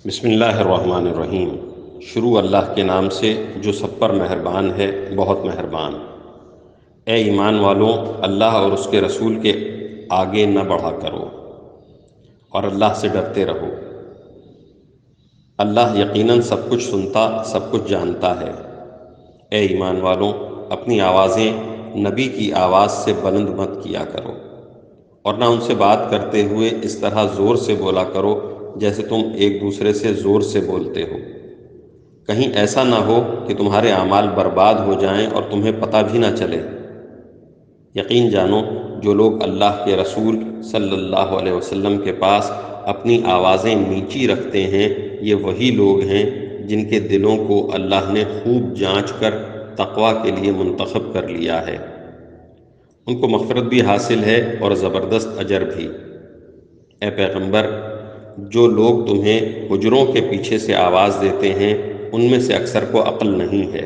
بسم اللہ الرحمن الرحیم۔ شروع اللہ کے نام سے جو سب پر مہربان ہے، بہت مہربان۔ اے ایمان والوں، اللہ اور اس کے رسول کے آگے نہ بڑھا کرو اور اللہ سے ڈرتے رہو۔ اللہ یقیناً سب کچھ سنتا، سب کچھ جانتا ہے۔ اے ایمان والوں، اپنی آوازیں نبی کی آواز سے بلند مت کیا کرو، اور نہ ان سے بات کرتے ہوئے اس طرح زور سے بولا کرو جیسے تم ایک دوسرے سے زور سے بولتے ہو، کہیں ایسا نہ ہو کہ تمہارے اعمال برباد ہو جائیں اور تمہیں پتہ بھی نہ چلے۔ یقین جانو، جو لوگ اللہ کے رسول صلی اللہ علیہ وسلم کے پاس اپنی آوازیں نیچی رکھتے ہیں، یہ وہی لوگ ہیں جن کے دلوں کو اللہ نے خوب جانچ کر تقوی کے لیے منتخب کر لیا ہے۔ ان کو مغفرت بھی حاصل ہے اور زبردست اجر بھی۔ اے پیغمبر، جو لوگ تمہیں حجروں کے پیچھے سے آواز دیتے ہیں، ان میں سے اکثر کو عقل نہیں ہے،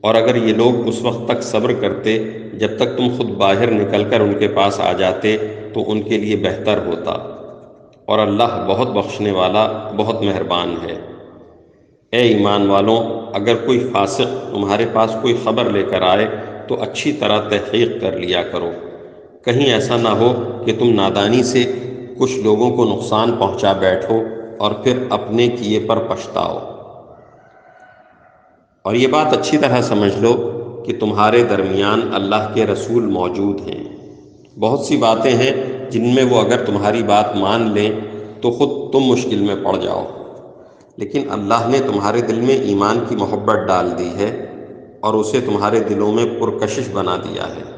اور اگر یہ لوگ اس وقت تک صبر کرتے جب تک تم خود باہر نکل کر ان کے پاس آ جاتے تو ان کے لیے بہتر ہوتا، اور اللہ بہت بخشنے والا، بہت مہربان ہے۔ اے ایمان والوں، اگر کوئی فاسق تمہارے پاس کوئی خبر لے کر آئے تو اچھی طرح تحقیق کر لیا کرو، کہیں ایسا نہ ہو کہ تم نادانی سے کچھ لوگوں کو نقصان پہنچا بیٹھو اور پھر اپنے کیے پر پچھتاؤ۔ اور یہ بات اچھی طرح سمجھ لو کہ تمہارے درمیان اللہ کے رسول موجود ہیں۔ بہت سی باتیں ہیں جن میں وہ اگر تمہاری بات مان لیں تو خود تم مشکل میں پڑ جاؤ، لیکن اللہ نے تمہارے دل میں ایمان کی محبت ڈال دی ہے اور اسے تمہارے دلوں میں پرکشش بنا دیا ہے۔